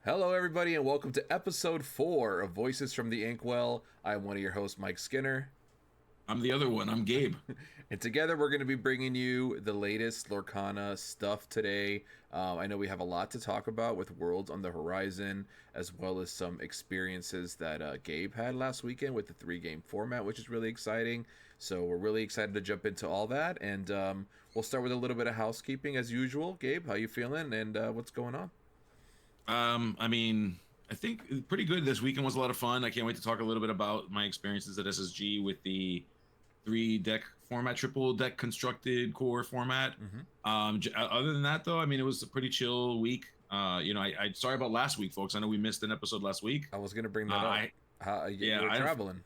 Hello, everybody, and welcome to episode 4 of Voices from the Inkwell. I'm one of your hosts, Mike Skinner. I'm the other one. I'm Gabe. And together we're going to be bringing you the latest Lorcana stuff today. I know we have a lot to talk about with Worlds on the horizon, as well as some experiences that Gabe had last weekend with the 3-game format, which is really exciting. So we're really excited to jump into all that, and we'll start with a little bit of housekeeping as usual. Gabe, how you feeling, and what's going on? I mean, I think pretty good. This weekend was a lot of fun. I can't wait to talk a little bit about my experiences at SSG with the 3-deck format, triple deck constructed core format. Other than that, though, I mean, it was a pretty chill week. I sorry about last week, folks. I know we missed an episode last week. I was going to bring that up. You Yeah, were traveling.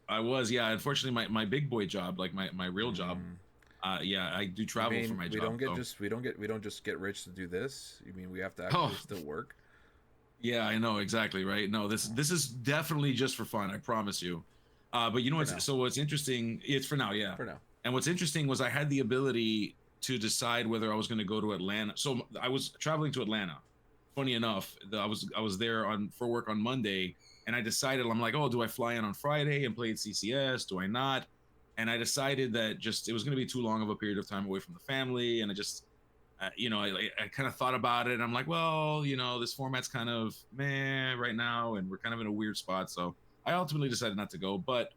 I was, yeah. Unfortunately, my big boy job, like my real job. Yeah, I do travel for my job. We don't just get rich to do this. You mean we have to actually still work? Yeah, I know exactly, right? No, this is definitely just for fun. I promise you. But you know what's so what's interesting? It's for now, yeah. For now. And what's interesting was I had the ability to decide whether I was going to go to Atlanta. So I was traveling to Atlanta. Funny enough, I was there for work on Monday, and I decided I'm like, oh, do I fly in on Friday and play at CCS? Do I not? And I decided that just it was going to be too long of a period of time away from the family, and I just I kind of thought about it, and I'm like, well, this format's kind of meh right now, and we're kind of in a weird spot. So I ultimately decided not to go. But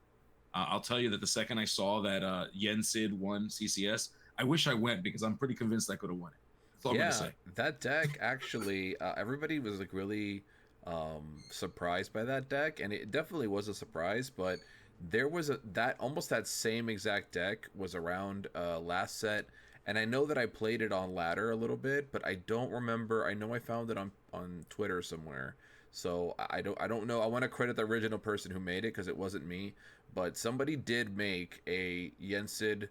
I'll tell you that the second I saw that Yen Sid won CCS, I wish I went because I'm pretty convinced I could have won it. That's all I'm gonna say. That deck actually, everybody was like really surprised by that deck, and it definitely was a surprise. But there was that same exact deck was around last set. And I know that I played it on ladder a little bit, but I don't remember. I know I found it on Twitter somewhere. So I don't know. I want to credit the original person who made it because it wasn't me, but somebody did make a Yensid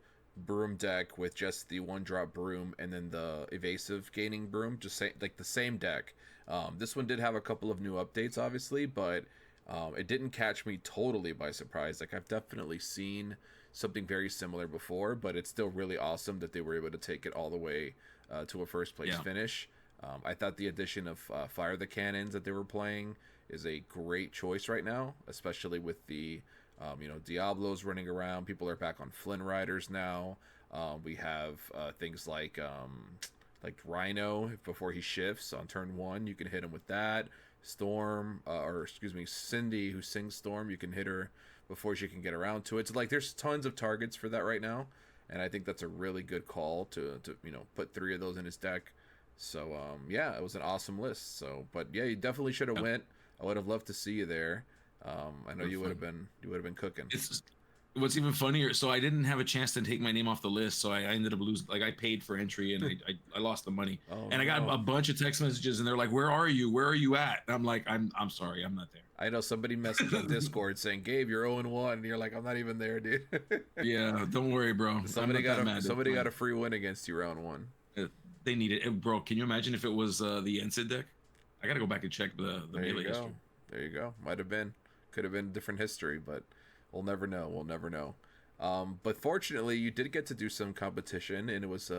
broom deck with just the 1-drop broom and then the evasive gaining broom, just like the same deck. This one did have a couple of new updates, obviously, but it didn't catch me totally by surprise. Like I've definitely seen something very similar before, but it's still really awesome that they were able to take it all the way to a first place finish. I thought the addition of Fire the Cannons that they were playing is a great choice right now, especially with the Diablos running around. People are back on Flynn Riders now. We have things like Rhino before he shifts on turn 1. You can hit him with that. Storm, Cindy, who sings Storm, you can hit her before she can get around to it. So like, there's tons of targets for that right now, and I think that's a really good call to put 3 of those in his deck. So it was an awesome list. So, but yeah, you definitely should have went. I would have loved to see you there. I know you would have been cooking. What's even funnier, so I didn't have a chance to take my name off the list, so I ended up losing. Like I paid for entry and I lost the money. And I got a bunch of text messages, and they're like, "Where are you? Where are you at?" And I'm like, "I'm sorry, I'm not there." I know somebody messaged on Discord saying, "Gabe, you're 0-1," and you're like, "I'm not even there, dude." Yeah, don't worry, bro. Somebody got a free win against you round 1. They need it, bro. Can you imagine if it was the Ensid deck? I gotta go back and check the melee history. There you go. Might have been, could have been different history, but we'll never know. We'll never know. But fortunately, you did get to do some competition, and it was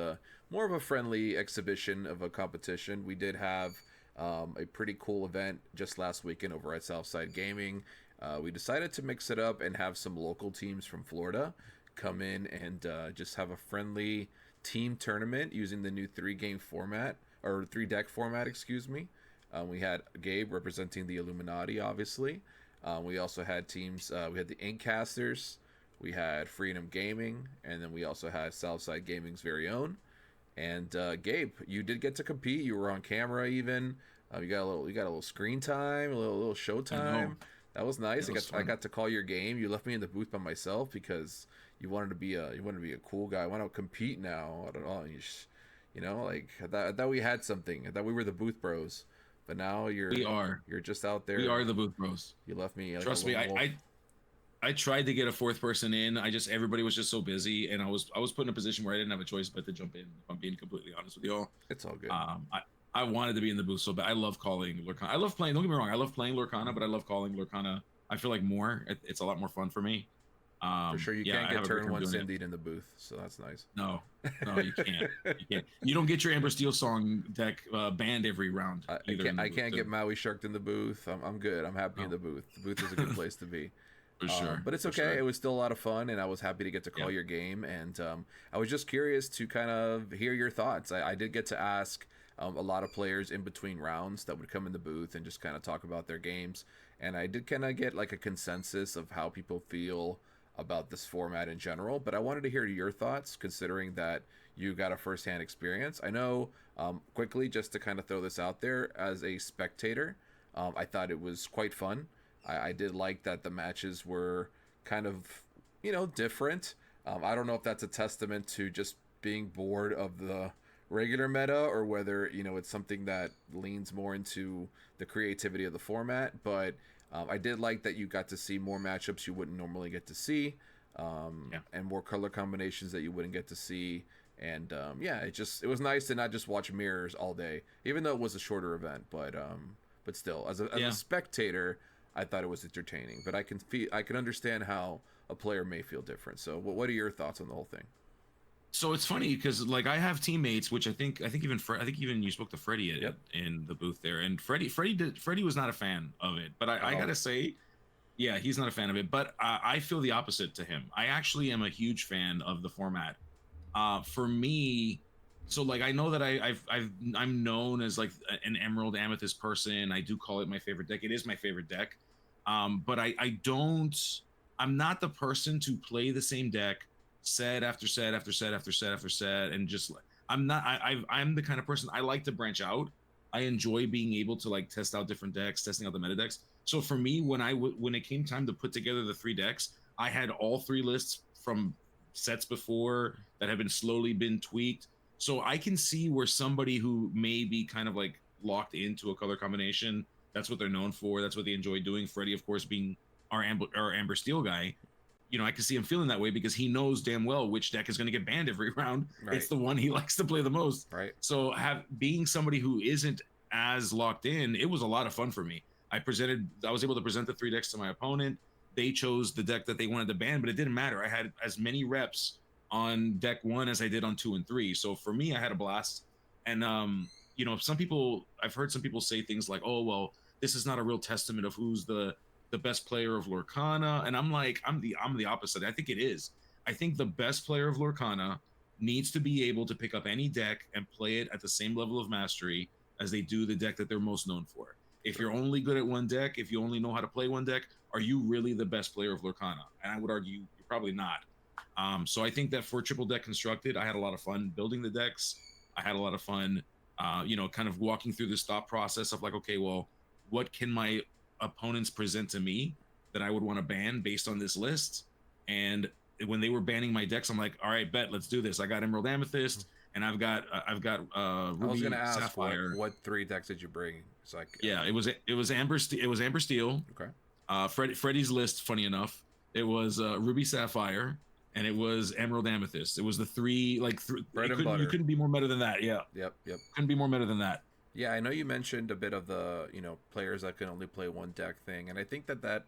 more of a friendly exhibition of a competition. We did have a pretty cool event just last weekend over at Southside Gaming. We decided to mix it up and have some local teams from Florida come in and just have a friendly team tournament using the new 3-game format, or 3-deck format, excuse me. We had Gabe representing the Illuminati, obviously. We also had teams, we had the Inkcasters, we had Freedom Gaming, and then we also had Southside Gaming's very own. And Gabe, you did get to compete. You were on camera even. You got a little screen time, a little show time. That was nice. I got to call your game. You left me in the booth by myself because you wanted to be a cool guy. I want to compete now. I don't know. I thought we had something. I thought we were the booth bros. But now you're just out there. We are the booth bros. You left me. Trust me, I tried to get a 4th person in. Everybody was just so busy, and I was put in a position where I didn't have a choice but to jump in. If I'm being completely honest with you all, it's all good. I wanted to be in the booth so bad. I love calling Lorcana. I love playing. Don't get me wrong. I love playing Lorcana, but I love calling Lorcana. I feel like more. It's a lot more fun for me. For sure, you Yeah, can't I get have a great turn time one doing it. Cindy'd in the booth, so that's nice. No, no, you can't. You can't. You don't get your Amber Steel song deck banned every round either in the I booth can't get too. Maui Sharked in the booth. I'm good. I'm happy in No, the booth. The booth is a good place to be. for sure, But it's for okay. It sure. was still a lot of fun, and I was happy to get to Yeah, call your game. And I was just curious to kind of hear your thoughts. I did get to ask a lot of players in between rounds that would come in the booth and just kind of talk about their games. And I did kind of get like a consensus of how people feel about this format in general. But I wanted to hear your thoughts, considering that you got a firsthand experience. I know, quickly, just to kind of throw this out there, as a spectator, I thought it was quite fun. I did like that the matches were kind of, different. I don't know if that's a testament to just being bored of the regular meta, or whether, it's something that leans more into the creativity of the format. But I did like that you got to see more matchups you wouldn't normally get to see, yeah, and more color combinations that you wouldn't get to see. And yeah, it was nice to not just watch mirrors all day, even though it was a shorter event. But still, as a yeah. spectator, I thought it was entertaining. But I can understand how a player may feel different. So what are your thoughts on the whole thing? So it's funny because like I have teammates, which I think even you spoke to Freddie Yep. in the booth there, and Freddie was not a fan of it. But I Oh, gotta say, yeah, he's not a fan of it. But I feel the opposite to him. I actually am a huge fan of the format. For me, so like I know that I'm known as like an Emerald Amethyst person. I do call it my favorite deck. It is my favorite deck. But I don't. I'm not the person to play the same deck set after set after set after set after set and just I'm not. I'm the kind of person I like to branch out. I enjoy being able to like test out different decks, testing out the meta decks. So for me, when it came time to put together the three decks, I had all three lists from sets before that have been slowly been tweaked. So I can see where somebody who may be kind of like locked into a color combination, that's what they're known for. That's what they enjoy doing. Freddie, of course, being our Amber Steel guy, I can see him feeling that way because he knows damn well which deck is going to get banned every round. It's right, the one he likes to play the most. right. So being somebody who isn't as locked in, it was a lot of fun for me. I was able to present the three decks to my opponent. They chose the deck that they wanted to ban, but it didn't matter. I had as many reps on deck one as I did on two and three. So for me, I had a blast. And I've heard some people say things like, "Oh, well, this is not a real testament of who's the best player of Lorcana." And I'm like, I'm the opposite. I think it is. I think the best player of Lorcana needs to be able to pick up any deck and play it at the same level of mastery as they do the deck that they're most known for. If True. you're only good at one deck, if you only know how to play one deck, are you really the best player of Lorcana? And I would argue you're probably not. So I think that for triple deck constructed, I had a lot of fun building the decks. I had a lot of fun, kind of walking through this thought process of like, okay, well, what can my opponents present to me that I would want to ban based on this list? And when they were banning my decks, I'm like, all right, bet, let's do this. I got Emerald Amethyst, and I've got I was gonna Ruby ask Sapphire. what three decks did you bring? It's like, Yeah, it was Amber Steel. okay, Freddie's list, funny enough, it was Ruby Sapphire and it was Emerald Amethyst. It was the three bread it and couldn't you butter. couldn't be more meta than that. Yeah, Yep, yep. couldn't be more meta than that. Yeah, I know you mentioned a bit of the players that can only play one deck thing, and I think that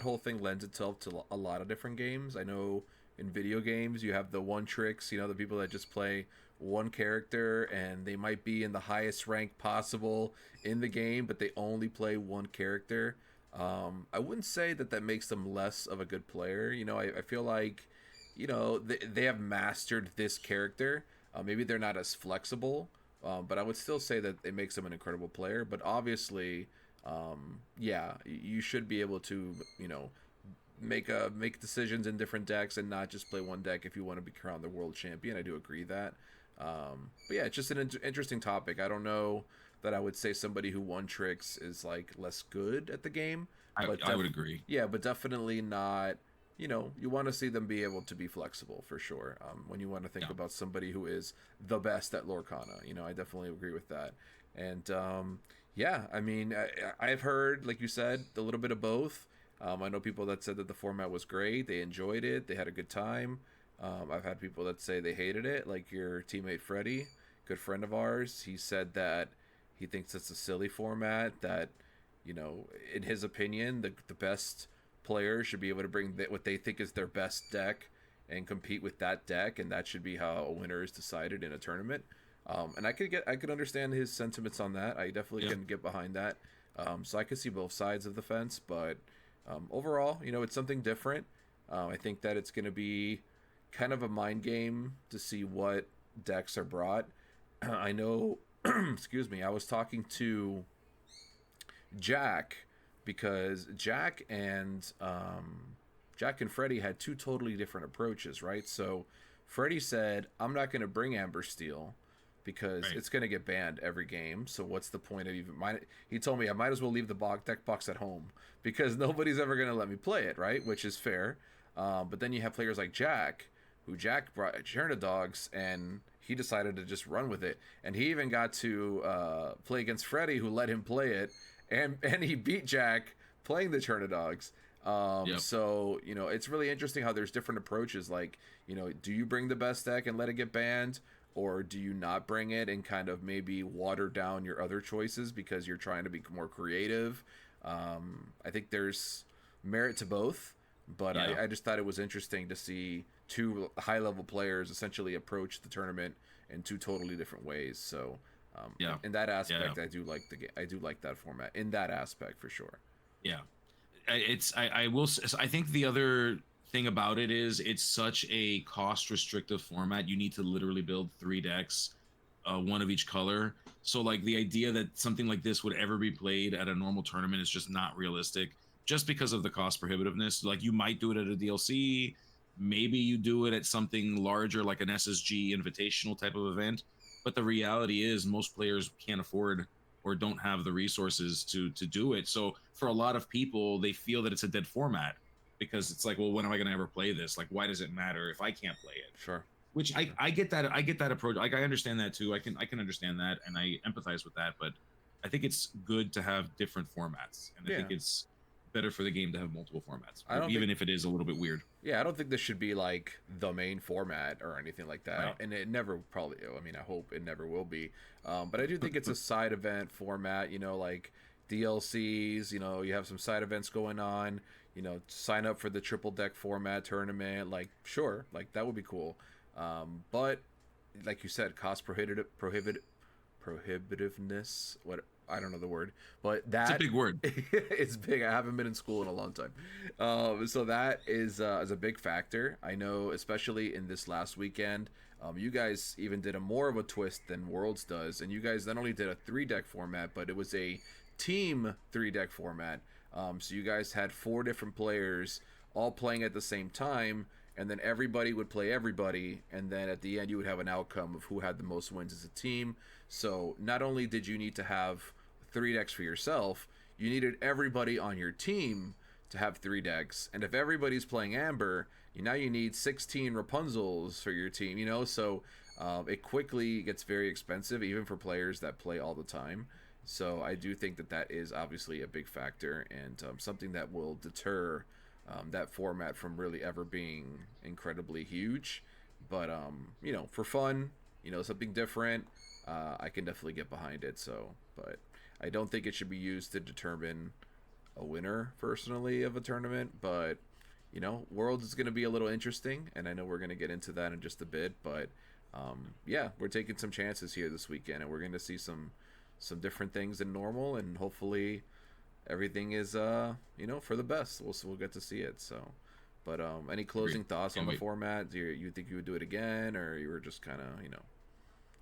whole thing lends itself to a lot of different games. I know in video games you have the one tricks, the people that just play one character and they might be in the highest rank possible in the game, but they only play one character. I wouldn't say that makes them less of a good player. I feel like they have mastered this character. Maybe they're not as flexible, but I would still say that it makes them an incredible player. But obviously, yeah, you should be able to, make decisions in different decks and not just play one deck if you want to be crowned the world champion. I do agree that. But yeah, it's just an interesting topic. I don't know that I would say somebody who one tricks is like less good at the game, but I would agree. yeah, but definitely not. You want to see them be able to be flexible for sure. When you want to think Yeah. about somebody who is the best at Lorcana, I definitely agree with that. And yeah, I mean, I've heard, like you said, a little bit of both. I know people that said that the format was great, they enjoyed it, they had a good time. I've had people that say they hated it, like your teammate Freddie, good friend of ours. He said that he thinks it's a silly format, that, in his opinion, the best players should be able to bring what they think is their best deck and compete with that deck, and that should be how a winner is decided in a tournament. And I could understand his sentiments on that. I definitely can get behind that. So I could see both sides of the fence, but overall, it's something different. I think that it's going to be kind of a mind game to see what decks are brought. I know, excuse me, I was talking to Jack because Jack and Freddie had two totally different approaches, right? So Freddie said, "I'm not going to bring Amber Steel because it's going to get banned every game. So what's the point of even?" He told me I might as well leave the deck box at home because nobody's ever going to let me play it, right? Which is fair. But then you have players like Jack, who Jack brought Dogs, and he decided to just run with it. And he even got to play against Freddie, who let him play it, and he beat Jack playing the Dogs. So it's really interesting how there's different approaches. Like, do you bring the best deck and let it get banned, or do you not bring it and kind of maybe water down your other choices because you're trying to be more creative? I think there's merit to both, but I just thought it was interesting to see two high-level players essentially approach the tournament in two totally different ways. So in that aspect, I do like that format in that aspect for sure. Yeah. I think the other thing about it is it's such a cost restrictive format. You need to literally build 3 decks, one of each color. So like the idea that something like this would ever be played at a normal tournament is just not realistic, just because of the cost prohibitiveness. Like you might do it at a DLC, maybe you do it at something larger like an SSG invitational type of event, but the reality is most players can't afford or don't have the resources to do it. So for a lot of people, they feel that it's a dead format because it's like, well, when am I going to ever play this? Like, why does it matter if I can't play it? Sure. Which I get that approach. Like, I understand that too. I can understand that, and I empathize with that. But I think it's good to have different formats, and I think it's better for the game to have multiple formats, even if it is a little bit weird. Yeah, I don't think this should be like the main format or anything like that, right. And it never probably. I mean, I hope it never will be. But I do think it's a side event format. Like DLCs. You have some side events going on. Sign up for the triple deck format tournament. Like, sure, like that would be cool. But like you said, cost prohibitiveness. What, I don't know the word, but that's a big word. It's big. I haven't been in school in a long time. So that is a big factor. I know, especially in this last weekend, you guys even did a more of a twist than Worlds does, and you guys not only did a 3-deck format, but it was a team 3-deck format. So you guys had 4 different players all playing at the same time, and then everybody would play everybody, and then at the end you would have an outcome of who had the most wins as a team. So not only did you need to have 3 decks for yourself, you needed everybody on your team to have 3 decks. And if everybody's playing Amber, now you need 16 Rapunzels for your team, so it quickly gets very expensive, even for players that play all the time. So I do think that is obviously a big factor, and something that will deter that format from really ever being incredibly huge. But for fun, something different, I can definitely get behind it. So, but I don't think it should be used to determine a winner personally of a tournament. But Worlds is going to be a little interesting, and I know we're going to get into that in just a bit. But we're taking some chances here this weekend, and we're going to see some different things than normal, and hopefully everything is for the best. We'll get to see it. So, but any closing thoughts on the format? Do you think you would do it again, or you were just kind of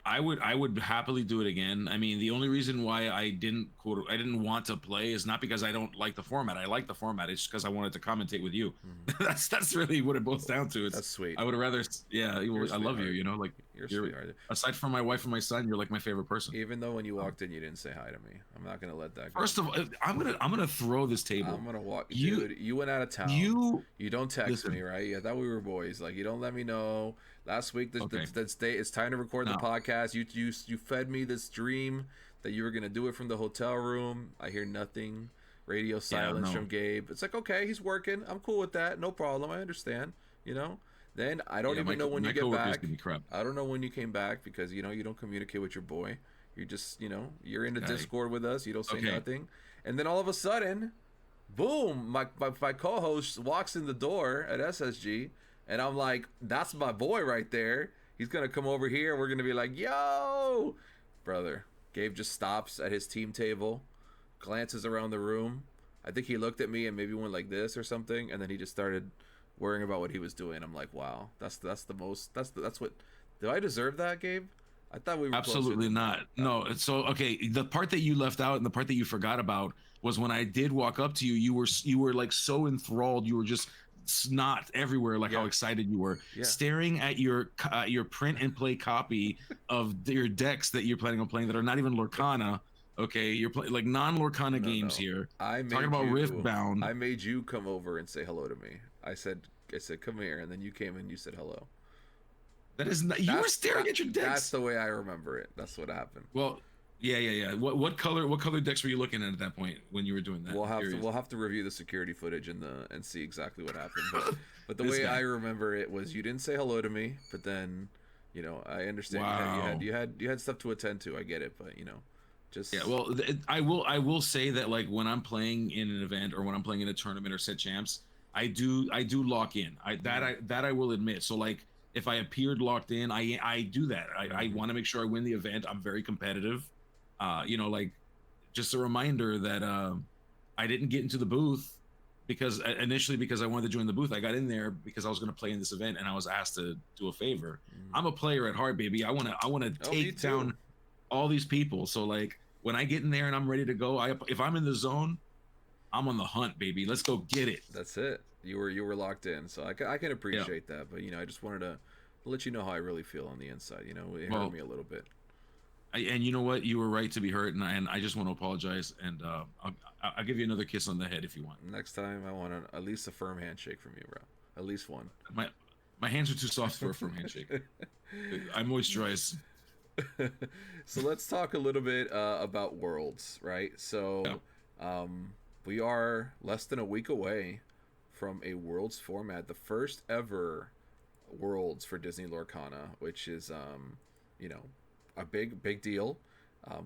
I would happily do it again. I mean, the only reason why I didn't want to play is not because I don't like the format. I like the format. It's just because I wanted to commentate with you. Mm-hmm. that's really what it boils down to. That's sweet. I would rather, I love you. Like you're aside from my wife and my son, you're like my favorite person. Even though when you walked in, you didn't say hi to me. I'm not gonna let that go. First of all, I'm gonna throw this table. I'm gonna walk. Dude, you went out of town. You don't text me, right? I thought we were boys. Like, you don't let me know. Last week, this day, it's time to record the podcast. You fed me this dream that you were gonna do it from the hotel room. I hear nothing. Radio silence from Gabe. It's like, okay, he's working. I'm cool with that. No problem. I understand. Then I don't even know when you get back. I don't know when you came back because you don't communicate with your boy. You're just you're in the Discord with us. You don't say nothing, and then all of a sudden, Boom! My co-host walks in the door at SSG, and I'm like, "That's my boy right there. He's gonna come over here. We're gonna be like, yo, brother." Gabe just stops at his team table, glances around the room. I think he looked at me and maybe went like this or something, and then he just started worrying about what he was doing. I'm like, wow, that's the most that's what. Do I deserve that, Gabe? I thought we were closer Absolutely than. not. No. So okay, the part that you left out and the part that you forgot about was when I did walk up to you. You were like so enthralled. You were just snot everywhere, like how Yeah, excited you were, yeah. staring at your print and play copy of your decks that you're planning on playing that are not even Lorcana. Okay, you're playing like non-Lorcana No, games no. here. I Talking made about you. Riftbound. I made you come over and say hello to me. I said, come here, and then you came and you said hello. That is not. You were staring at your That's decks. the way I remember it. That's what happened. Well, yeah, yeah, yeah. What color decks were you looking at that point when you were doing that? I'm We'll curious. have to review the security footage and see exactly what happened. But the This way I guy. remember it was you didn't say hello to me, but then, I understand Wow. you had stuff to attend to. I get it, but Yeah, just well, I will say that like when I'm playing in an event or when I'm playing in a tournament or set champs, I do lock in. I will admit. So like if I appeared locked in, I do that. I mhm. want to make sure I win the event. I'm very competitive. Like just a reminder that I didn't get into the booth because initially because I wanted to join the booth. I got in there because I was going to play in this event and I was asked to do a favor. Mhm. I'm a player at heart, baby. I want to Oh, me take too. down all these people. So like when I get in there and I'm ready to go, if I'm in the zone, I'm on the hunt, baby. Let's go get it. That's it. You were locked in, so I can Yeah. appreciate that. But I just wanted to let you know how I really feel on the inside. It hurt Well, me a little bit. and you know what? You were right to be hurt, and I just want to apologize. And I'll give you another kiss on the head if you want. Next time, I want at least a firm handshake from you, bro. At least one. My hands are too soft for a firm handshake. I moisturize. So let's talk a little bit about Worlds, right? Yeah. Um, we are less than a week away from a Worlds format, the first ever Worlds for Disney Lorcana, which is you know, a big deal.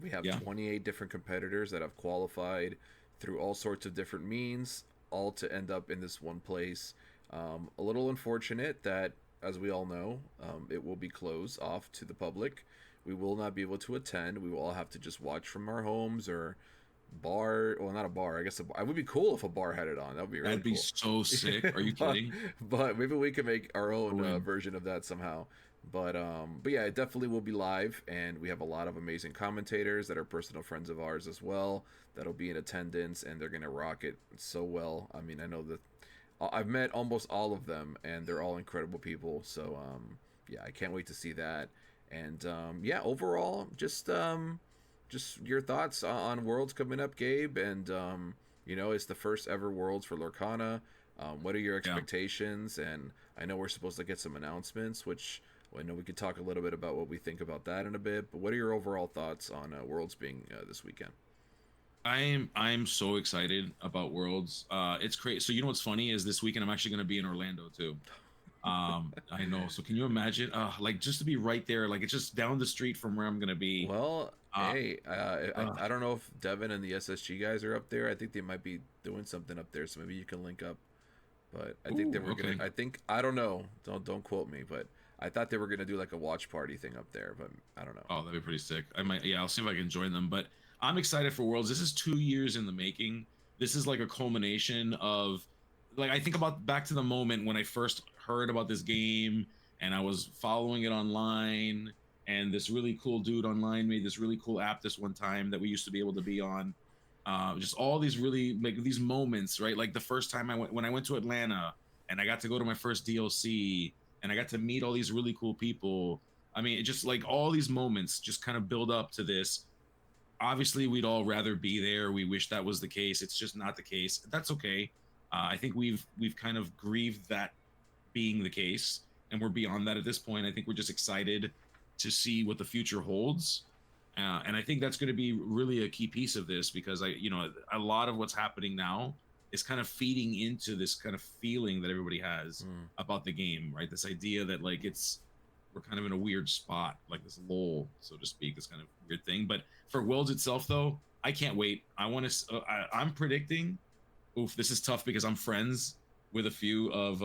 We have Yeah. 28 different competitors that have qualified through all sorts of different means, all to end up in this one place. A little unfortunate that, as we all know, it will be closed off to the public. We will not be able to attend. We will all have to just watch from our homes or bar. Well, not a bar. I guess it would be cool if a bar had it on. That would be really That'd be cool. so sick. Are you but kidding? maybe we can make our I own win. version of that somehow. But yeah, it definitely will be live, and we have a lot of amazing commentators that are personal friends of ours as well that'll be in attendance, and they're gonna rock it so well. I mean, I know that I've met almost all of them, and they're all incredible people. So yeah, I can't wait to see that. And yeah, overall, just your thoughts on Worlds coming up, Gabe. And it's the first ever Worlds for Lorcana. What are your Yeah. expectations? And I know we're supposed to get some announcements, which I know we could talk a little bit about what we think about that in a bit. But what are your overall thoughts on Worlds being this weekend? I'm so excited about Worlds. It's crazy. So you know what's funny is this weekend I'm actually going to be in Orlando too. I know. So can you imagine? Like just to be right there, like it's just down the street from where I'm going to be. Well, Uh, hey, uh, I don't know if Devin and the SSG guys are up there. I think they might be doing something up there, so maybe you can link up. But I think they ooh, were gonna. okay. I think I don't know. Don't quote me, but I thought they were gonna do like a watch party thing up there, but I don't know. Oh, that'd be pretty sick. I might, yeah, I'll see if I can join them. But I'm excited for Worlds. This is 2 years in the making. This is like a culmination of, like, I think about back to the moment when I first heard about this game and I was following it online. And this really cool dude online made this really cool app this one time that we used to be able to be on. Just all these really like these moments, right? Like the first time when I went to Atlanta and I got to go to my first DLC and I got to meet all these really cool people. I mean, it just like all these moments just kind of build up to this. Obviously, we'd all rather be there. We wish that was the case. It's just not the case. That's okay. I think we've kind of grieved that being the case, and we're beyond that at this point. I think we're just excited to see what the future holds, and I think that's going to be really a key piece of this because a lot of what's happening now is kind of feeding into this kind of feeling that everybody has Hmm. about the game, right? This idea that like we're kind of in a weird spot, like this lull, so to speak, this kind of weird thing. But for Worlds itself, though, I can't wait. I'm predicting. oof, this is tough because I'm friends with a few of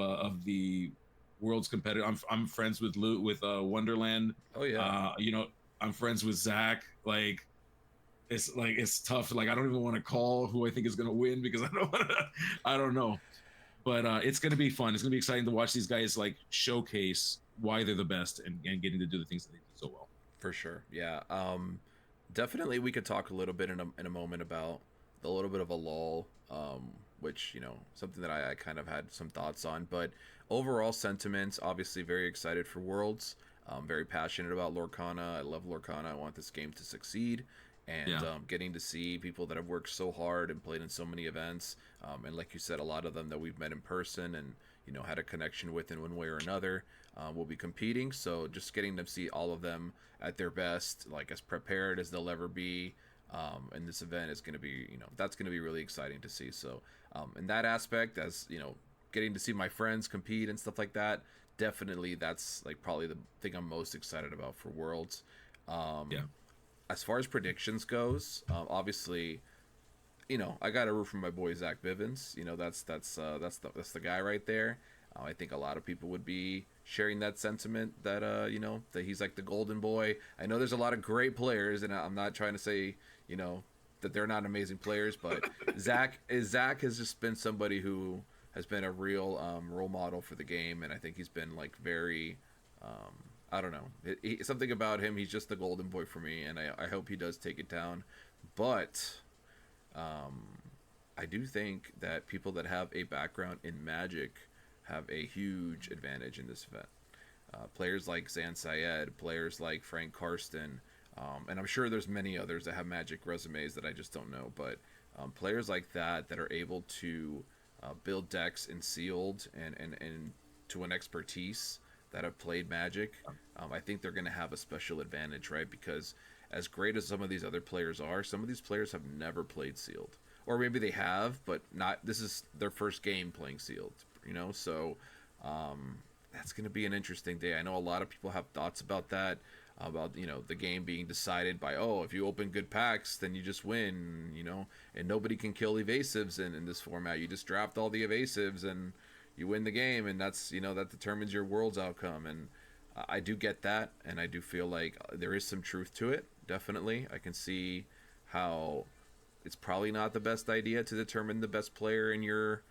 the world's competitor. I'm friends with Wonderland. Oh yeah, You know, I'm friends with Zach. Like it's tough. Like I don't even want to call who I think is gonna win because I don't want to. I don't know, but it's gonna be fun. It's gonna be exciting to watch these guys like showcase why they're the best and getting to do the things that they do so well. for sure. Yeah. Definitely we could talk a little bit in a moment about a little bit of a lull, which, something that I kind of had some thoughts on. But overall sentiments, obviously very excited for Worlds. Very passionate about Lorcana. I love Lorcana. I want this game to succeed. And Yeah, getting to see people that have worked so hard and played in so many events, and like you said, a lot of them that we've met in person and had a connection with in one way or another, will be competing. So just getting to see all of them at their best, like as prepared as they'll ever be, in this event is going to be, that's going to be really exciting to see. So in that aspect, as getting to see my friends compete and stuff like that, definitely that's like probably the thing I'm most excited about for Worlds. yeah. As far as predictions goes, obviously, I got to root for my boy Zach Bivens. That's the guy right there. I think a lot of people would be sharing that sentiment that that he's like the golden boy. I know there's a lot of great players, and I'm not trying to say that they're not amazing players, but Zach has just been somebody who has been a real role model for the game, and I think he's been like very. I don't know. Something about him, he's just the golden boy for me, and I hope he does take it down. But I do think that people that have a background in Magic have a huge advantage in this event. Players like Zan Syed, players like Frank Karsten, and I'm sure there's many others that have Magic resumes that I just don't know. But players like that are able to build decks in sealed and to an expertise that have played Magic, I think they're going to have a special advantage, right? Because as great as some of these other players are, some of these players have never played sealed, or maybe they have, but not. This is their first game playing sealed, So that's going to be an interesting day. I know a lot of people have thoughts about that, about the game being decided by, oh, if you open good packs, then you just win, and nobody can kill evasives in this format. You just draft all the evasives and you win the game, and that's that determines your world's outcome. And I do get that, and I do feel like there is some truth to it. Definitely, I can see how it's probably not the best idea to determine the best player in your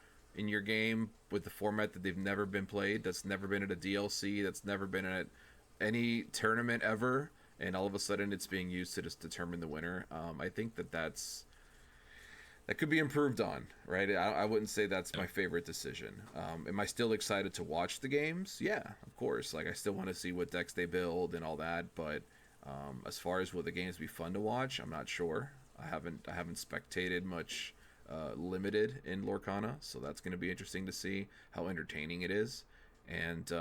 game with the format that they've never been played, that's never been at a DLC, that's never been at any tournament ever, and all of a sudden it's being used to just determine the winner. I think that could be improved on, right? I wouldn't say that's my favorite decision. Am I still excited to watch the games? Yeah, of course. Like, I still want to see what decks they build and all that. But as far as will the games be fun to watch, I'm not sure. I haven't spectated much limited in Lorcana, so that's going to be interesting to see how entertaining it is. And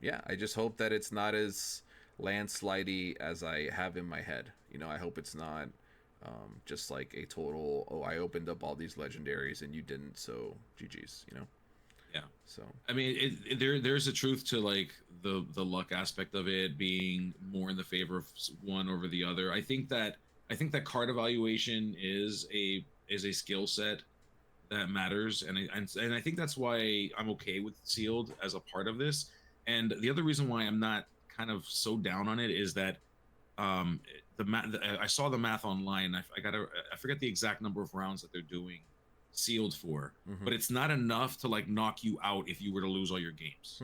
yeah, I just hope that it's not as landslidey as I have in my head. I hope it's not just like a total, oh, I opened up all these legendaries and you didn't, so GG's. Yeah. So I mean, there's a truth to like the luck aspect of it being more in the favor of one over the other. I think that card evaluation is a skill set that matters, and I think that's why I'm okay with sealed as a part of this. And the other reason why I'm not kind of so down on it is that um the math, I saw the math online. I forget the exact number of rounds that they're doing sealed for, hmm. but it's not enough to like knock you out if you were to lose all your games.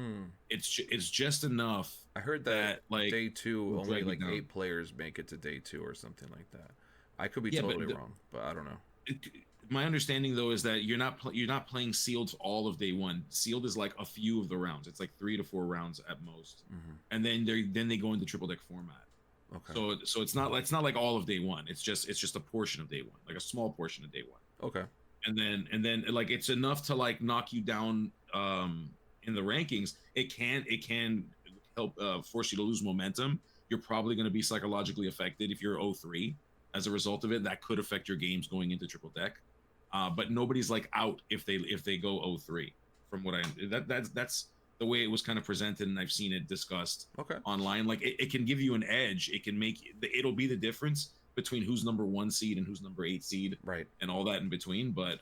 It's just enough I heard that that like day two will only drag you like down. 8 players make it to day two or something like that. I could be Yeah, but totally wrong, but I don't know. it, my understanding though is that you're not playing sealed all of day one. Sealed is like a few of the rounds. It's like 3 to 4 rounds at most, Hmm. and then they go into triple deck format. Okay. So it's not like all of day one. It's just a portion of day one, like a small portion of day one, Okay. and then like it's enough to like knock you down in the rankings. It can help force you to lose momentum. You're probably going to be psychologically affected if you're 0-3 as a result of it. That could affect your games going into triple deck. But nobody's like out if they go 0-3 from what that's the way it was kind of presented, and I've seen it discussed Okay. online. Like it can give you an edge. It'll be the difference between who's number 1 seed and who's number 8 seed Right. and all that in between. But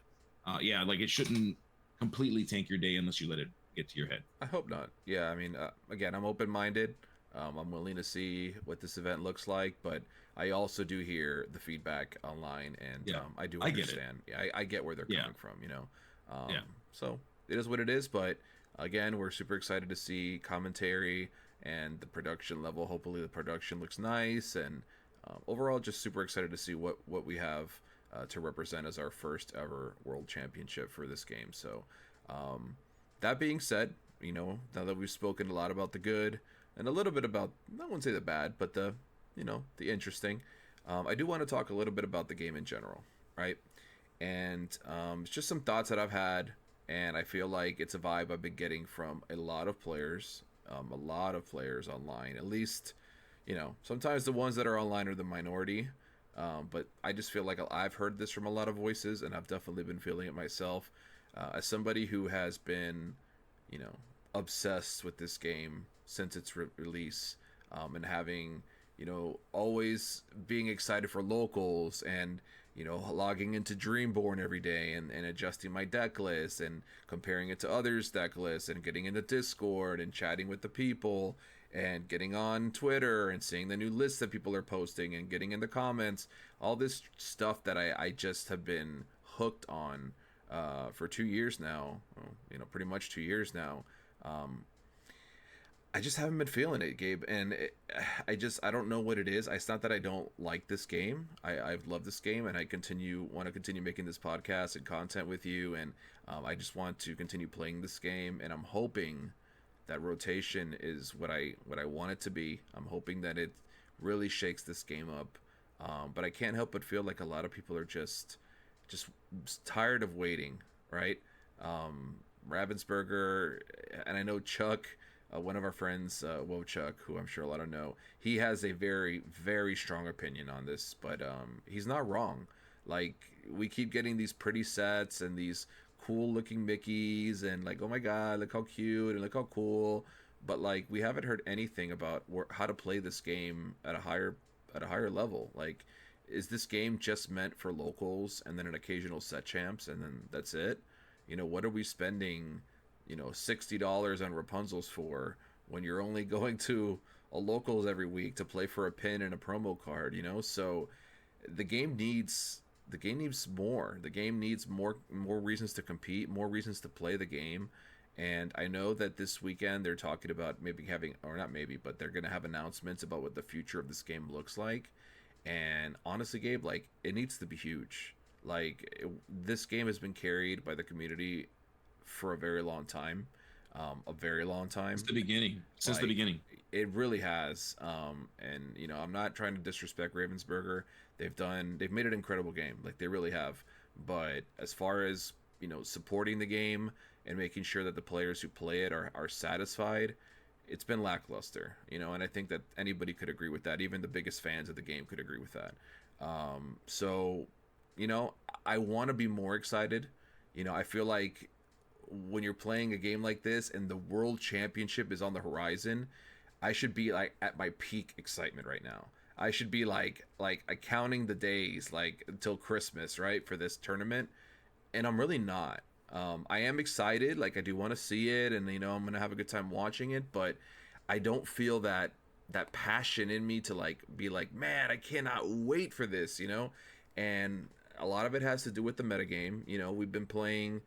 Yeah, like it shouldn't completely tank your day unless you let it get to your head. I hope not. Yeah, I mean, again, I'm open minded. I'm willing to see what this event looks like, but I also do hear the feedback online, and Yeah, I do I get it. understand. Yeah, I get where they're Yeah, coming from, you know. Um, yeah, so it is what it is, but again, we're super excited to see commentary and the production level. Hopefully, the production looks nice, and overall, just super excited to see what we have to represent as our first ever world championship for this game. So. Um, that being said, you know, now that we've spoken a lot about the good and a little bit about, I wouldn't say the bad, but the, you know, the interesting, I do want to talk a little bit about the game in general, right? And it's just some thoughts that I've had, and I feel like it's a vibe I've been getting from a lot of players online. At least, you know, sometimes the ones that are online are the minority, but I just feel like I've heard this from a lot of voices, and I've definitely been feeling it myself. As somebody who has been, you know, obsessed with this game since its release, and having, you know, always being excited for locals and, you know, logging into Dreamborn every day and adjusting my deck list and comparing it to others' deck lists and getting into Discord and chatting with the people and getting on Twitter and seeing the new lists that people are posting and getting in the comments. All this stuff that I just have been hooked on for 2 years now, you know, pretty much 2 years now. Um, I just haven't been feeling it, Gabe, and I don't know what it is. It's not that I don't like this game. I've loved this game, and I want to continue making this podcast and content with you, and I just want to continue playing this game, and I'm hoping that rotation is what I want it to be. I'm hoping that it really shakes this game up, but I can't help but feel like a lot of people are just tired of waiting, right? Um, Ravensburger, and I know Chuck, one of our friends, Chuck, who I'm sure a lot of know, he has a very, very strong opinion on this, but he's not wrong. Like, we keep getting these pretty sets and these cool looking Mickeys, and like, oh my god, look how cute and look how cool. But like, we haven't heard anything about how to play this game at a higher level. Like, is this game just meant for locals and then an occasional set champs and then that's it? You know, what are we spending, you know, $60 on Rapunzel's for when you're only going to a locals every week to play for a pin and a promo card, you know? So the game needs the game needs more. The game needs more reasons to compete, more reasons to play the game. And I know that this weekend they're talking about maybe having, or not maybe, but they're going to have announcements about what the future of this game looks like. And honestly, Gabe, like it needs to be huge. This game has been carried by the community for a very long time, a very long since time. the beginning. Since the Like beginning. it really has. And you know, I'm not trying to disrespect Ravensburger. They've made an incredible game. Like they really have. But as far as, you know, supporting the game and making sure that the players who play it are satisfied, it's been lackluster, you know, and I think that anybody could agree with that. Even the biggest fans of the game could agree with that. So, you know, I want to be more excited. You know, I feel like when you're playing a game like this and the world championship is on the horizon, I should be like at my peak excitement right now. I should be like counting the days like until Christmas, right, for this tournament, and I'm really not. I am excited, like I do want to see it, and you know I'm gonna have a good time watching it, but I don't feel that passion in me to like be like, man, I cannot wait for this, you know. And a lot of it has to do with the metagame. You know, we've been playing,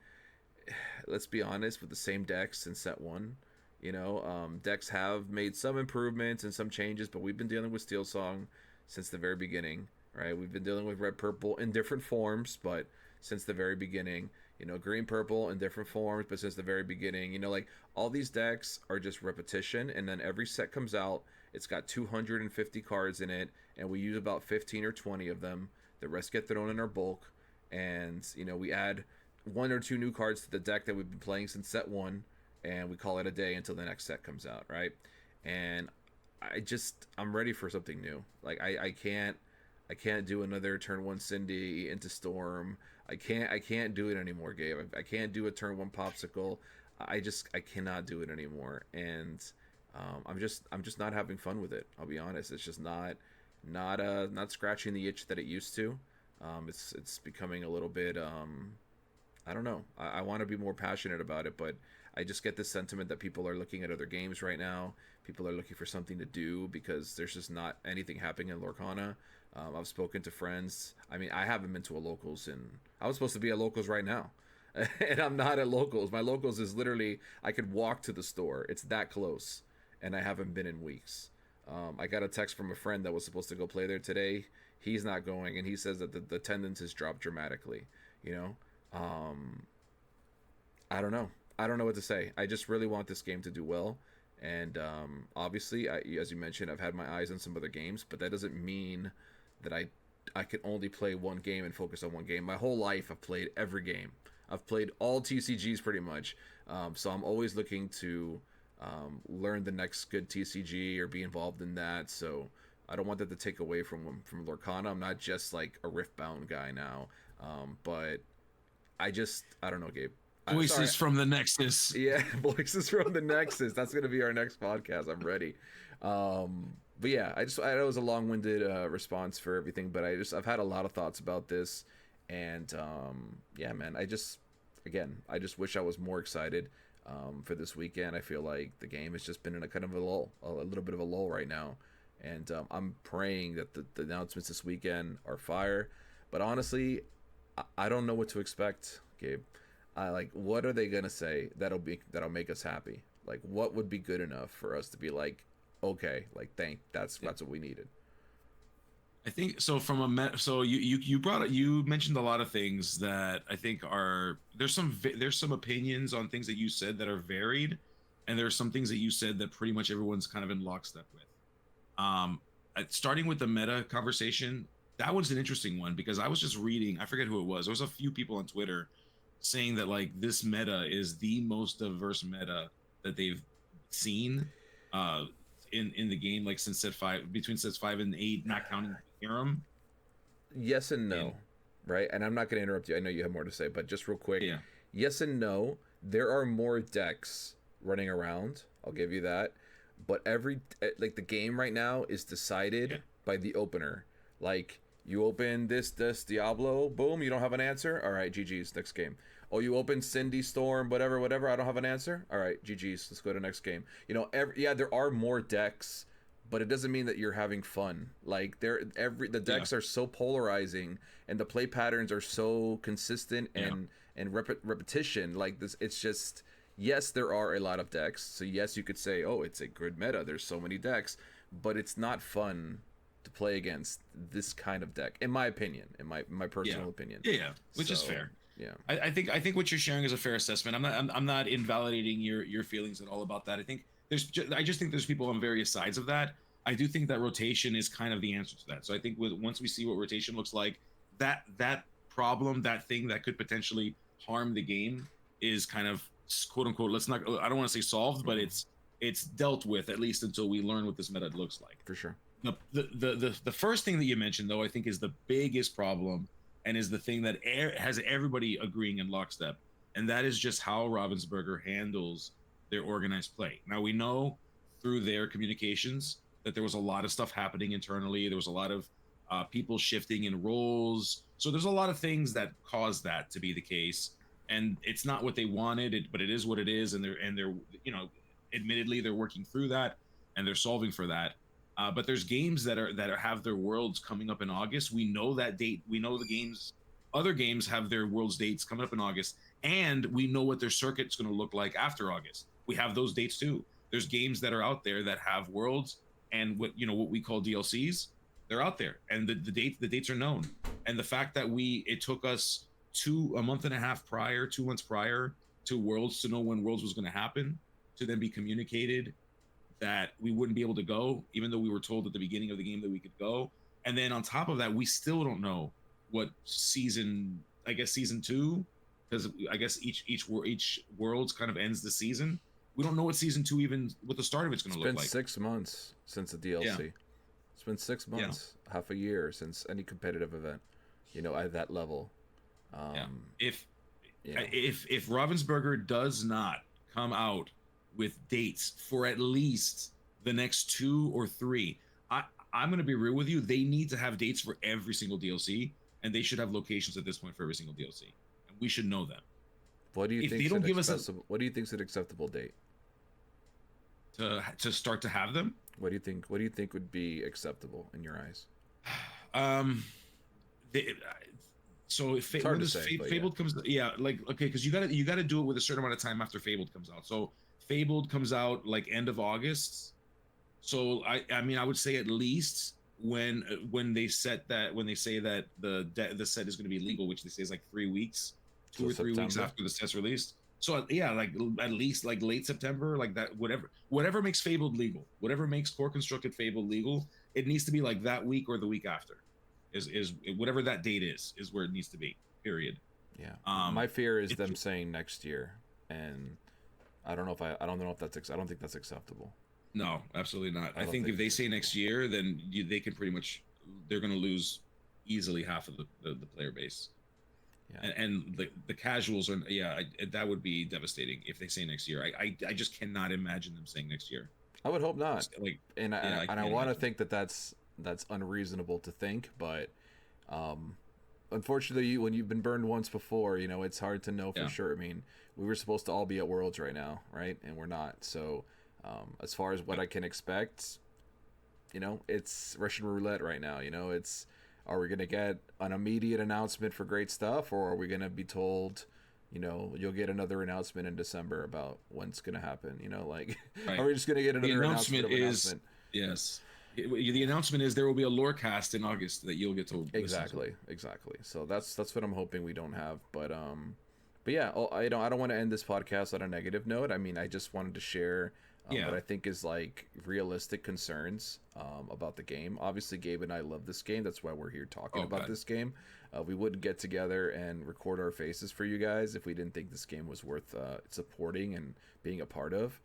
let's be honest, with the same decks since set one. You know, decks have made some improvements and some changes, but we've been dealing with Steel Song since the very beginning, right? We've been dealing with red purple in different forms, but since the very beginning. You know, green purple in different forms, but since the very beginning, you know, like all these decks are just repetition, and then every set comes out, it's got 250 cards in it, and we use about 15 or 20 of them. The rest get thrown in our bulk, and you know, we add one or two new cards to the deck that we've been playing since set one, and we call it a day until the next set comes out, right? And I'm ready for something new. Like I can't do another turn one Cindy into Storm. I can't do it anymore, Gabe. I can't do a turn one Popsicle. I cannot do it anymore, and I'm just not having fun with it. I'll be honest. It's just not scratching the itch that it used to. It's becoming a little bit I don't know. I want to be more passionate about it, but I just get this sentiment that people are looking at other games right now. People are looking for something to do because there's just not anything happening in Lorcana. I've spoken to friends. I mean, I haven't been to a locals, and I was supposed to be at locals right now, and I'm not at locals. My locals is literally I could walk to the store. It's that close, and I haven't been in weeks. I got a text from a friend that was supposed to go play there today. He's not going, and he says that the attendance has dropped dramatically. You know, um, I don't know. I don't know what to say. I just really want this game to do well. And obviously, as you mentioned, I've had my eyes on some other games, but that doesn't mean that I can only play one game and focus on one game. My whole life, I've played every game. I've played all TCGs pretty much. So I'm always looking to learn the next good TCG or be involved in that. So I don't want that to take away from Lorcana. I'm not just like a Riftbound guy now. But I don't know, Gabe. Sorry. Voices from the Nexus. Yeah, voices from the Nexus. That's gonna be our next podcast. I'm ready. But yeah, I know it was a long-winded response for everything, but I've had a lot of thoughts about this, and yeah, man, I just wish I was more excited for this weekend. I feel like the game has just been in a kind of a lull, a little bit of a lull right now, and I'm praying that the announcements this weekend are fire. But honestly, I don't know what to expect, Gabe. Like, what are they gonna say that'll make us happy? Like, what would be good enough for us to be like, okay, like, that's what we needed. I think so. So you mentioned a lot of things that I think are there's some opinions on things that you said that are varied, and there are some things that you said that pretty much everyone's kind of in lockstep with. Starting with the meta conversation, that one's an interesting one because I was just reading. I forget who it was. There was a few people on Twitter saying that like this meta is the most diverse meta that they've seen uh in the game, like since set 5, between sets 5 and 8, not counting Harem. Yes and And no, right? And I'm not gonna interrupt you. I know you have more to say, but just real quick, yeah, yes and no. There are more decks running around. I'll give you that. But like the game right now is yeah, decided by the opener. Like you open this Diablo, boom, you don't have an answer. All right, GG's, next game. Oh, you open Cindy Storm, whatever. I don't have an answer. All right, GG's. Let's go to next game. Yeah, there are more decks, but it doesn't mean that you're having fun. Like the yeah, decks are so polarizing, and the play patterns are so consistent yeah, and repetition. Like this, it's just yes, there are a lot of decks. So yes, you could say, oh, it's a good meta. There's so many decks, but it's not fun to play against this kind of deck, in my opinion, in my yeah, personal opinion. yeah, which is So fair. yeah, I think what you're sharing is a fair assessment. I'm not invalidating your feelings at all about that. I just think there's people on various sides of that. I do think that rotation is kind of the answer to that. So I think once we see what rotation looks like, that problem, that thing that could potentially harm the game is kind of quote unquote, let's not, I don't want to say solved, but it's dealt with, at least until we learn what this meta looks like. for sure. The first thing that you mentioned, though, I think is the biggest problem, and is the thing that has everybody agreeing in lockstep, and that is just how Ravensburger handles their organized play. Now we know through their communications that there was a lot of stuff happening internally. There was a lot of people shifting in roles, so there's a lot of things that caused that to be the case, and it's not what they wanted, but it is what it is, and they're admittedly they're working through that and they're solving for that. But there's games that have their worlds coming up in August. We know that date. We know the games. Other games have their worlds dates coming up in August, and we know what their circuit's going to look like after August. We have those dates too. There's games that are out there that have worlds and what we call DLCs. They're out there, and the dates are known. And the fact that it took us a month and a half prior, 2 months prior to Worlds to know when Worlds was going to happen, to then be communicated that we wouldn't be able to go, even though we were told at the beginning of the game that we could go. And then on top of that, we still don't know what season 2, because I guess each worlds kind of ends the season. We don't know what season 2, even what the start of it's going to look like. It's been 6 months since the DLC. Yeah. It's been 6 months, half a year since any competitive event, at that level. Yeah. If Yeah. if Ravensburger does not come out with dates for at least the next 2 or 3, I'm going to be real with you. They need to have dates for every single DLC, and they should have locations at this point for every single DLC, and we should know them. What do you If they think's don't an give us a acceptable? What do you think's an acceptable date? to start to have them, What do you think? What do you think would be acceptable in your eyes? um, they, so if It's hard when to does say, but yeah. Fabled comes, yeah, like okay, because you gotta do it with a certain amount of time after Fabled comes out. So Fabled comes out like end of August. So I mean I would say at least when they set that when they say that the set is going to be legal, which they say is like 3 weeks, two So or 3 weeks September. after the set's released. So yeah, like at least like late September, like that, whatever makes Fabled legal, whatever makes core constructed Fabled legal, it needs to be like that week or the week after, is whatever that date is where it needs to be. Period. Yeah. Um, My fear is it's them saying next year, and I don't know if I don't think that's acceptable. No, absolutely not. I I don't think think if they it's say acceptable. next year, then they can pretty much they're going to lose easily half of the player base, Yeah. and the casuals are yeah that would be devastating if they say next year. I just cannot imagine them saying next year. I would hope not, Like and yeah, I I can't want to imagine. think that that's unreasonable to think, but um, unfortunately, when you've been burned once before, it's hard to know for Yeah, sure. I mean, we were supposed to all be at Worlds right now, right? And we're not. So, as far as what yep. I can expect, it's Russian roulette right now. It's are we gonna get an immediate announcement for great stuff, or are we gonna be told, you'll get another announcement in December about when's gonna happen? Like, are Right. we just gonna get The another announcement announcement of is announcement? yes. The announcement is there will be a lore cast in August that you'll get to listen to. Exactly, exactly. So that's what I'm hoping we don't have. But yeah, I don't want to end this podcast on a negative note. I mean, I just wanted to share what Yeah. I think is like realistic concerns about the game. Obviously, Gabe and I love this game. That's why we're here talking Oh about God. this game. We wouldn't get together and record our faces for you guys if we didn't think this game was worth supporting and being a part of.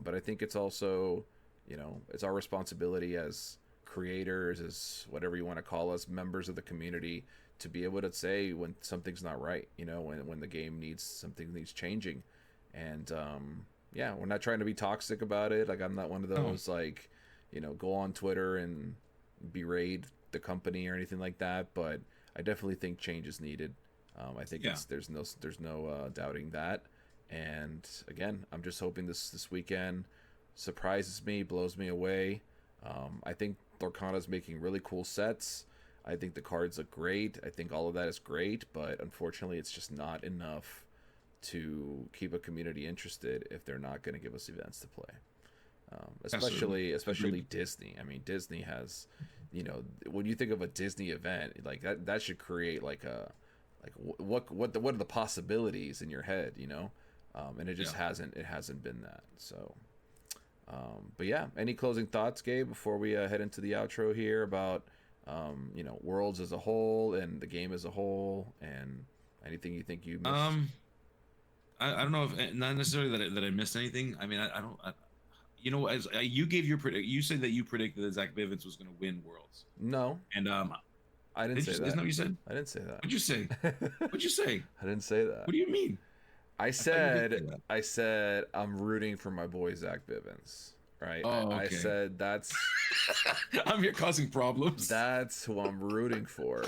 But I think it's also, it's our responsibility as creators, as whatever you want to call us, members of the community, to be able to say when something's not right, when the game needs something needs changing. And yeah, we're not trying to be toxic about it. Like, I'm not one of No. those, like, go on Twitter and berate the company or anything like that, but I definitely think change is needed. I think Yeah. there's no doubting that. And again, I'm just hoping this weekend surprises me, blows me away. I think Lorcana's making really cool sets. I think the cards look great. I think all of that is great, but unfortunately, it's just not enough to keep a community interested if they're not going to give us events to play. Absolutely. Especially Agreed. Disney. I mean, Disney has, when you think of a Disney event, like that should create like a like what are the possibilities in your head, and it just Yeah. hasn't been that. So but yeah, any closing thoughts, Gabe, before we head into the outro here about Worlds as a whole and the game as a whole, and anything you think you missed? Um, I don't know if not necessarily that I missed anything. I mean, I don't. You know, as you gave your you said that you predicted that Zach Bivens was going to win Worlds, No, and I didn't say isn't that that. what you said? I didn't say that. What'd you say? What'd you say? I didn't say that. What do you mean? I I thought you did said say that. I said I'm rooting for my boy Zach Bivens. Right. Oh, I okay. said I'm here causing problems. that's who I'm rooting for.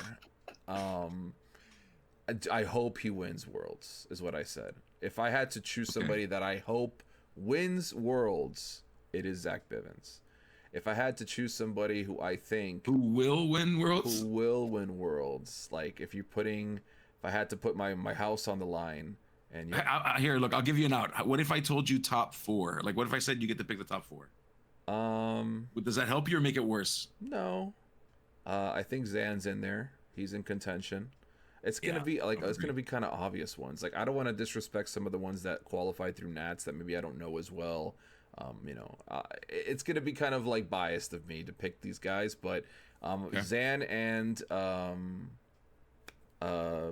Um, I hope he wins Worlds, is what I said. If I had to choose Okay. somebody that I hope wins Worlds, it is Zach Bivens. If I had to choose somebody who I think Who will win who Worlds? will win Worlds, like if I had to put my house on the line, and Here, look, I'll give you an out. What if I told you top four? Like, what if I said you get to pick the top four? Does that help you or make it worse? no, I think Zan's in there. He's in contention. It's gonna Yeah, be I like would it's gonna agree. be kind of obvious ones. Like, I don't want to disrespect some of the ones that qualified through Nats that maybe I don't know as well. It's gonna be kind of like biased of me to pick these guys, but Okay. Zan and uh,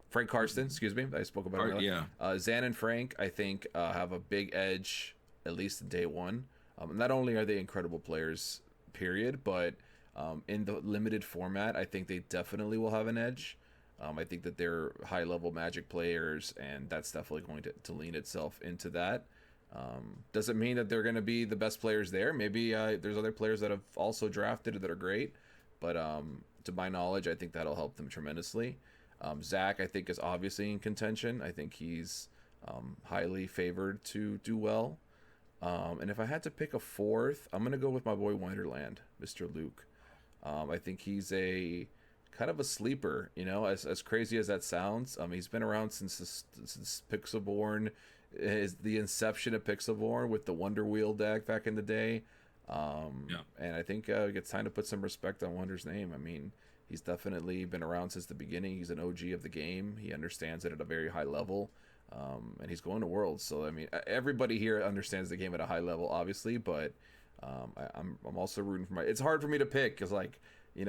Frank Karsten, excuse me, I spoke about All him right, earlier. yeah. Zan and Frank, I think, have a big edge, at least in day one. Not only are they incredible players, period, but in the limited format, I think they definitely will have an edge. I think that they're high level Magic players, and that's definitely going to lean itself into that. Doesn't mean that they're going to be the best players there. Maybe there's other players that have also drafted that are great, but to my knowledge, I think that'll help them tremendously. Zach, I think, is obviously in contention. I think he's highly favored to do well. And if I had to pick a fourth, I'm gonna go with my boy Wonderland, Mr. Luke. I think he's a kind of a sleeper, as crazy as that sounds. He's been around since Pixelborn, is the inception of Pixelborn with the Wonder Wheel deck back in the day. And I think it's time to put some respect on Wonder's name. I mean, he's definitely been around since the beginning. He's an OG of the game. He understands it at a very high level. And he's going to Worlds. So, I mean, everybody here understands the game at a high level, obviously, but I'm also rooting for it's hard for me to pick because, like,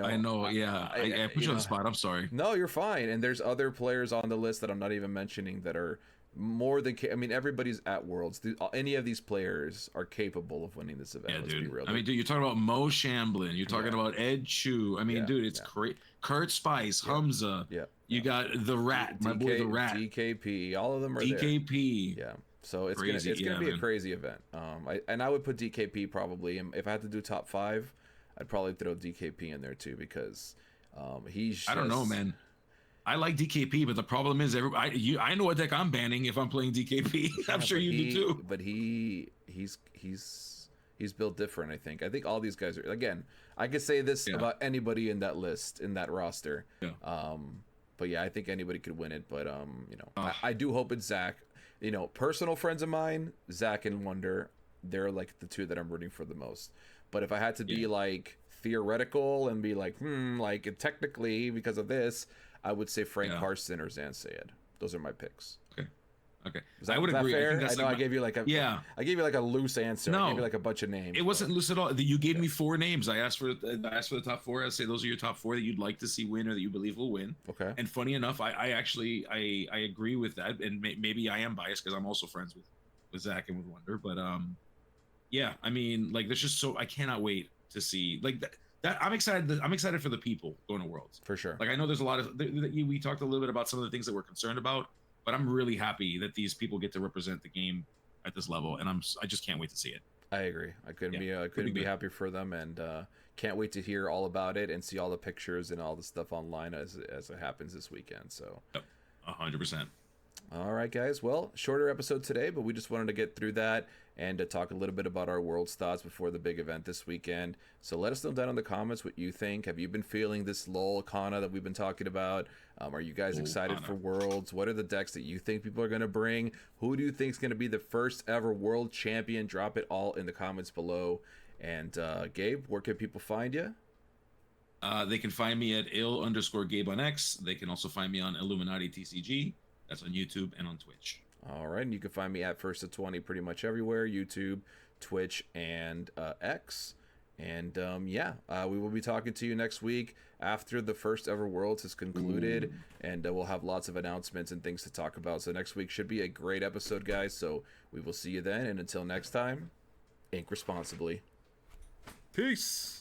I know, yeah. I put you on the spot. I'm sorry. No, you're fine. And there's other players on the list that I'm not even mentioning that are more than. I mean, everybody's at Worlds. Any of these players are capable of winning this event. Yeah, let's dude. be real. I mean, dude, you're talking about Mo Shamblin. You're talking about Ed Chu. I mean, dude, it's great. Kurt Spice, Hamza. Yeah. You got the Rat, my boy, the Rat. DKP. All of them are DKP. there. Yeah. So it's Crazy. gonna be a crazy event. I would put DKP probably. If I had to do top 5, I'd probably throw DKP in there too because he's. Just, I don't know, man. I like DKP, but the problem is, I know what deck I'm banning if I'm playing DKP. I'm sure you do too. But he's built different. I think all these guys are. Again, I could say this about anybody in that list, in that roster. Yeah. But yeah, I think anybody could win it. But I do hope it's Zach. Personal friends of mine, Zach and Wonder, they're like the two that I'm rooting for the most. But if I had to be like theoretical and be like, like technically because of this, I would say Frank Carson or Zan Sayed. Those are my picks. Okay. I would agree. Fair? I know I gave you like a I gave you like a loose answer. No, I gave you like a bunch of names. It wasn't loose at all. You gave me 4 names. I asked for the top 4. I say those are your top 4 that you'd like to see win or that you believe will win. Okay. And funny enough, I actually agree with that, and maybe I am biased because I'm also friends with Zach and with Wonder, but yeah, I mean, like, there's just I cannot wait to see like that. I'm excited for the people going to Worlds for sure. Like, I know there's a lot of we talked a little bit about some of the things that we're concerned about, but I'm really happy that these people get to represent the game at this level, and I just can't wait to see it. I agree. I couldn't be happier for them, and can't wait to hear all about it and see all the pictures and all the stuff online as it happens this weekend. So, 100%. All right, guys. Well, shorter episode today, but we just wanted to get through that and to talk a little bit about our World's thoughts before the big event this weekend. So let us know down in the comments what you think. Have you been feeling this Lorcana that we've been talking about? Are you guys excited for Worlds? What are the decks that you think people are going to bring? Who do you think is going to be the first ever world champion? Drop it all in the comments below. And Gabe, where can people find you? They can find me at _Gabe on X. They can also find me on Illuminati TCG. That's on YouTube and on Twitch. All right, and you can find me at First to 20 pretty much everywhere: YouTube, Twitch, and X. And we will be talking to you next week after the first ever Worlds has concluded, and we'll have lots of announcements and things to talk about. So next week should be a great episode, guys. So we will see you then, and until next time, ink responsibly. Peace.